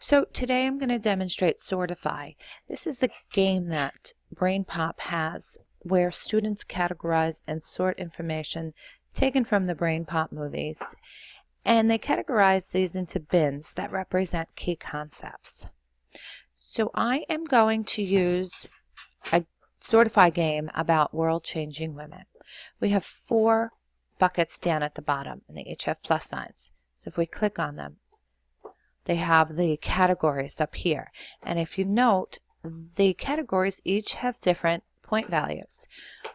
So today I'm going to demonstrate Sortify. This is the game that BrainPop has where students categorize and sort information taken from the BrainPop movies, and they categorize these into bins that represent key concepts. So I am going to use a Sortify game about world-changing women. We have 4 buckets down at the bottom, and they each have plus signs. So if we click on them, they have the categories up here. And if you note, the categories each have different point values.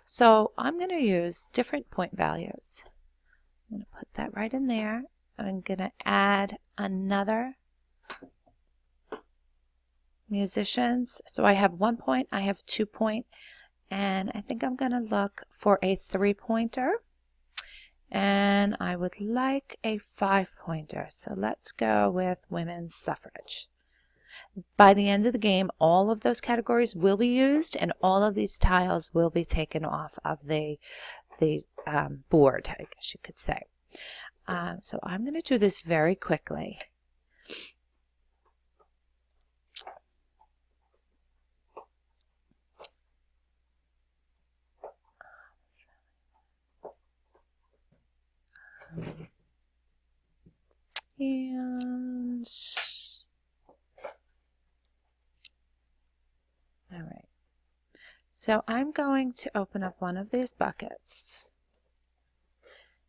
So I'm going to use different point values. I'm going to put that right in there. I'm going to add another musicians. So I have 1 point, I have 2 point, and I think I'm going to look for a 3-pointer. And I would like a 5-pointer. So let's go with women's suffrage. By the end of the game, all of those categories will be used, and all of these tiles will be taken off of the board, I guess you could say. So I'm going to do this very quickly. And all right, so I'm going to open up one of these buckets,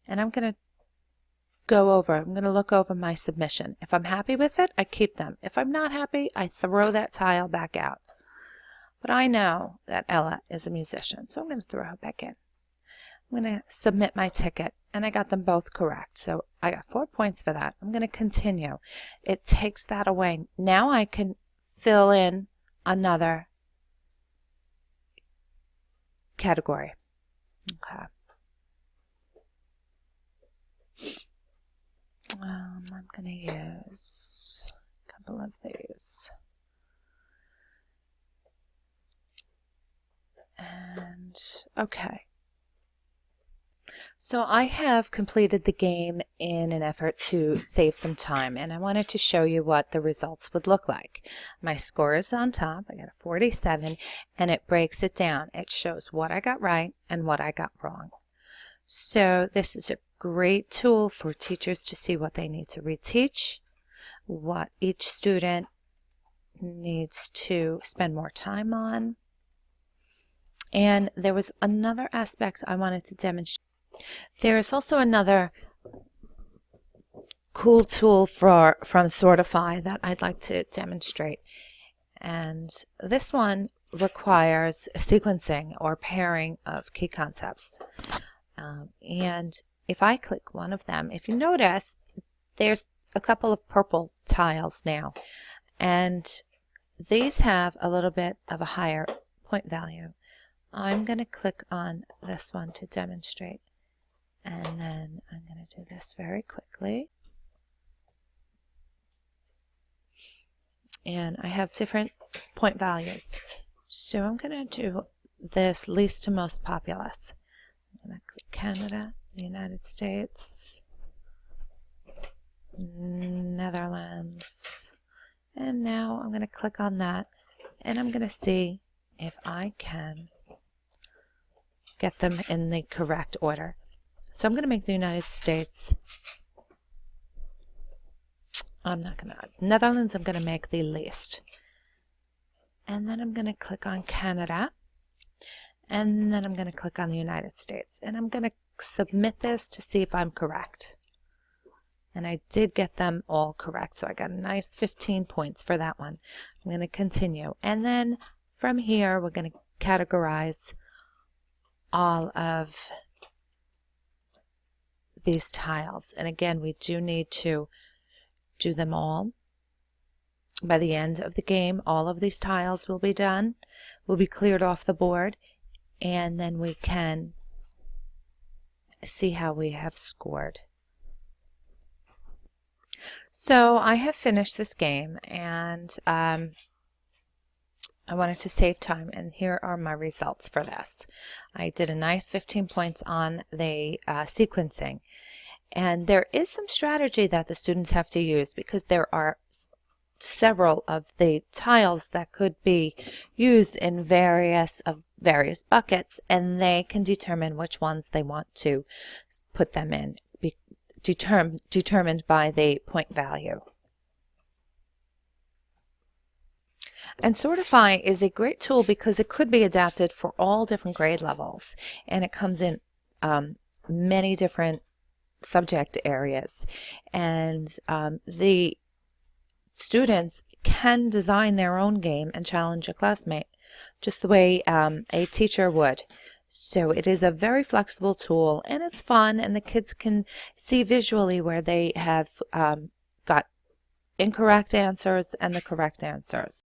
and I'm going to look over my submission. If I'm happy with it, I keep them. If I'm not happy, I throw that tile back out. But I know that Ella is a musician, so I'm going to throw her back in. I'm going to submit my ticket, and I got them both correct. So I got 4 points for that. I'm going to continue. It takes that away. Now I can fill in another category. Okay. I'm going to use a couple of these. And okay. So I have completed the game in an effort to save some time, and I wanted to show you what the results would look like. My score is on top. I got a 47, and it breaks it down. It shows what I got right and what I got wrong. So this is a great tool for teachers to see what they need to reteach, what each student needs to spend more time on. And there was another aspect I wanted to demonstrate. There is also another cool tool from Sortify that I'd like to demonstrate. And this one requires sequencing or pairing of key concepts. And if I click one of them, if you notice, there's a couple of purple tiles now. And these have a little bit of a higher point value. I'm going to click on this one to demonstrate. And then I'm going to do this very quickly. And I have different point values. So I'm going to do this least to most populous. I'm going to click Canada, the United States, Netherlands. And now I'm going to click on that. And I'm going to see if I can get them in the correct order. So I'm going to make the United States. Netherlands, I'm going to make the least. And then I'm going to click on Canada. And then I'm going to click on the United States. And I'm going to submit this to see if I'm correct. And I did get them all correct. So I got a nice 15 points for that one. I'm going to continue. And then from here, we're going to categorize all of these tiles. And again, we do need to do them all. By the end of the game, all of these tiles will be done, will be cleared off the board, and then we can see how we have scored. So I have finished this game, and I wanted to save time, and here are my results for this. I did a nice 15 points on the sequencing, and there is some strategy that the students have to use because there are several of the tiles that could be used in various buckets, and they can determine which ones they want to put them in, determined by the point value. And Sortify is a great tool because it could be adapted for all different grade levels, and it comes in many different subject areas, and the students can design their own game and challenge a classmate just the way a teacher would. So it is a very flexible tool, and it's fun, and the kids can see visually where they have got incorrect answers and the correct answers.